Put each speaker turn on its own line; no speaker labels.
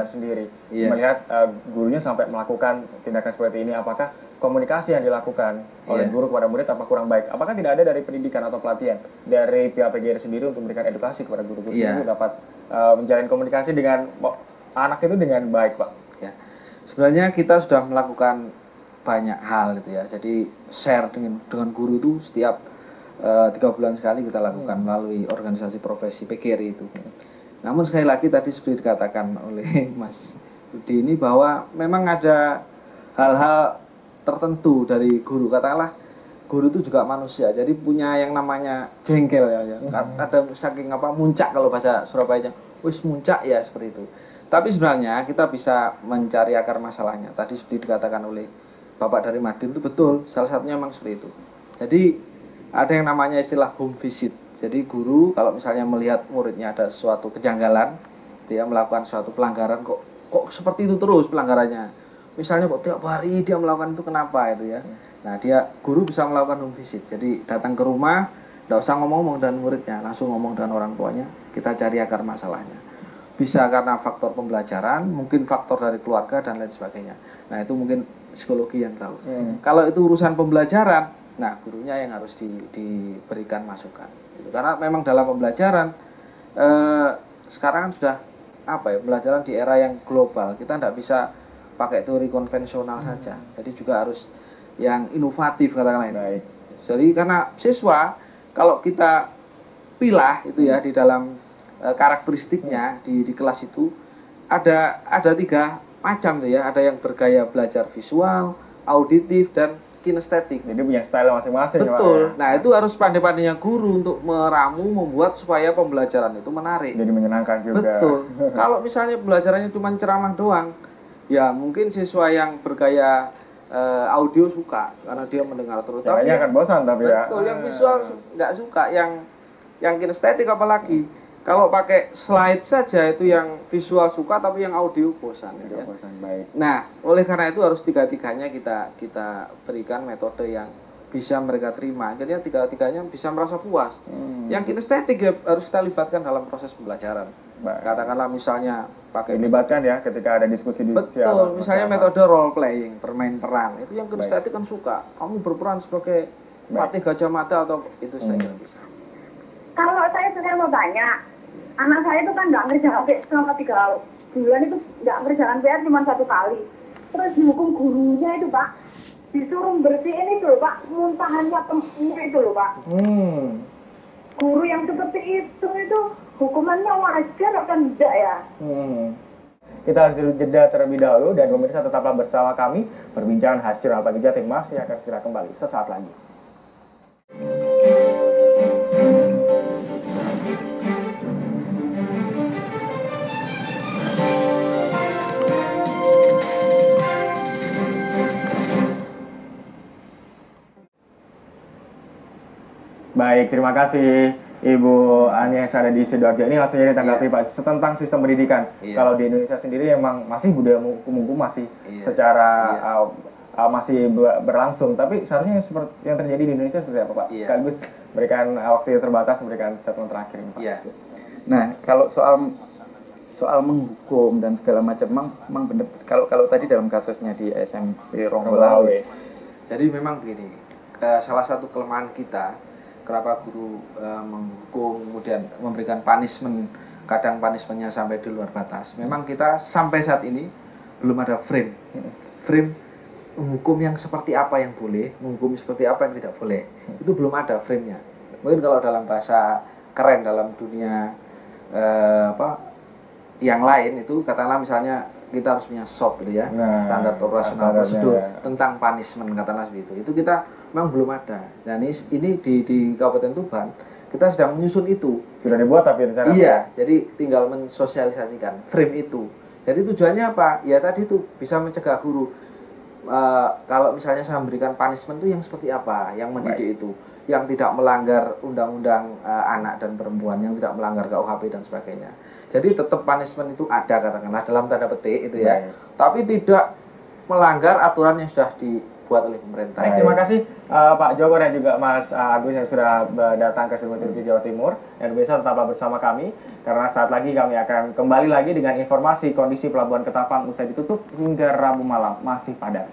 pengajar sendiri melihat gurunya sampai melakukan tindakan seperti ini, apakah komunikasi yang dilakukan oleh guru kepada murid apa kurang baik? Apakah tidak ada dari pendidikan atau pelatihan dari pihak PGRI sendiri untuk memberikan edukasi kepada guru-guru itu dapat menjalin komunikasi dengan anak itu dengan baik, Pak?
Ya, sebenarnya kita sudah melakukan banyak hal gitu ya. Jadi share dengan guru itu setiap 3 bulan sekali kita lakukan melalui organisasi profesi PGRI itu. Namun sekali lagi tadi seperti dikatakan oleh Mas Budi ini bahwa memang ada hal-hal tertentu dari guru, katakanlah guru itu juga manusia, jadi punya yang namanya jengkel ya. Ada saking muncak kalau bahasa Surabaya, wis muncak ya seperti itu. Tapi sebenarnya kita bisa mencari akar masalahnya. Tadi seperti dikatakan oleh Bapak dari Madin itu betul, salah satunya memang seperti itu. Jadi ada yang namanya istilah home visit. Jadi guru kalau misalnya melihat muridnya ada suatu kejanggalan, dia melakukan suatu pelanggaran, kok seperti itu terus pelanggarannya. Misalnya kok tiap hari dia melakukan itu, kenapa itu ya. Nah, guru bisa melakukan home visit. Jadi datang ke rumah, tidak usah ngomong-ngomong dengan muridnya, langsung ngomong dengan orang tuanya, kita cari akar masalahnya. Bisa karena faktor pembelajaran, mungkin faktor dari keluarga dan lain sebagainya. Nah, itu mungkin psikologi yang tahu. Kalau itu urusan pembelajaran, nah gurunya yang harus diberikan masukan. Karena memang dalam pembelajaran sekarang kan sudah pembelajaran di era yang global, kita tidak bisa pakai teori konvensional saja. Jadi juga harus yang inovatif katakanlah ini. Jadi karena siswa kalau kita pilah itu ya di dalam karakteristiknya di kelas itu ada 3 macam tuh ya. Ada yang bergaya belajar visual, auditif dan kinestetik.
Jadi punya style masing-masing.
Betul. Nah, itu harus pandai-pandainya guru untuk meramu, membuat supaya pembelajaran itu menarik.
Jadi menyenangkan juga.
Betul. Kalau misalnya pembelajarannya cuma ceramah doang, ya mungkin siswa yang bergaya audio suka karena dia mendengar terus.
Tapi akan bosan tapi ya.
Betul, yang visual nggak suka, yang kinestetik apalagi. Kalau pakai slide saja itu yang visual suka, tapi yang audio bosan. Ya.
Bosan, baik.
Nah, oleh karena itu harus tiga-tiganya kita berikan metode yang bisa mereka terima. Jadi tiga-tiganya bisa merasa puas. Yang kinestetik ya harus kita libatkan dalam proses pembelajaran.
Baik.
Katakanlah misalnya pakai
dilibatkan ya ketika ada diskusi.
Betul, misalnya metode role playing, bermain peran. Itu yang kinestetik kan suka. Kamu berperan sebagai Patih Gajah Mada atau itu saya bisa.
Kalau saya mau tanya, anak saya itu kan nggak ngerjakan PR selama 3 bulan itu nggak ngerjakan PR cuma 1 kali. Terus dihukum gurunya itu Pak, disuruh bersihin itu loh Pak, muntahannya temennya itu loh Pak. Guru yang seperti itu hukumannya wajar atau tidak ya?
Kita harus jeda terlebih dahulu dan pemirsa tetaplah bersama kami. Perbincangan khas Jurnal Pagi Jatim masih akan segera kembali sesaat lagi. Baik, terima kasih Ibu Ani yang ada di Sidoarjo. Ini langsung jadi tanggapi Pak tentang sistem pendidikan. Kalau di Indonesia sendiri emang masih budaya hukum masih secara masih berlangsung. Tapi seharusnya seperti yang terjadi di Indonesia seperti apa Pak? Sekaligus berikan waktu yang terbatas, memberikan statement terakhir Pak.
Nah, kalau soal menghukum dan segala macam, memang benar. Kalau tadi dalam kasusnya di SMP Ronggolawe,
jadi memang begini, salah satu kelemahan kita, kenapa guru menghukum, kemudian memberikan punishment, kadang punishmentnya sampai di luar batas. Memang kita sampai saat ini belum ada frame menghukum yang seperti apa yang boleh, menghukum seperti apa yang tidak boleh. Itu belum ada frame-nya. Mungkin kalau dalam bahasa keren dalam dunia yang lain itu katakanlah misalnya kita harus punya SOP gitu ya, standar operasional prosedur tentang punishment katakanlah seperti itu. Itu kita memang belum ada. Dan ini di Kabupaten Tuban kita sedang menyusun itu.
Sudah dibuat tapi rencana.
Iya, jadi tinggal mensosialisasikan frame itu. Jadi tujuannya apa? Ya tadi itu bisa mencegah guru. Kalau misalnya saya memberikan punishment itu yang seperti apa, yang mendidik itu, yang tidak melanggar undang-undang anak dan perempuan, yang tidak melanggar KUHP dan sebagainya. Jadi tetap punishment itu ada katakanlah dalam tanda petik itu ya. Tapi tidak melanggar aturan yang sudah dibuat oleh pemerintah.
Baik, terima kasih Pak Joko dan juga Mas Agus yang sudah datang ke Studio TV Jawa Timur. Dan pemirsa tetaplah bersama kami karena saat lagi kami akan kembali lagi dengan informasi kondisi Pelabuhan Ketapang usai ditutup hingga Rabu malam masih padat.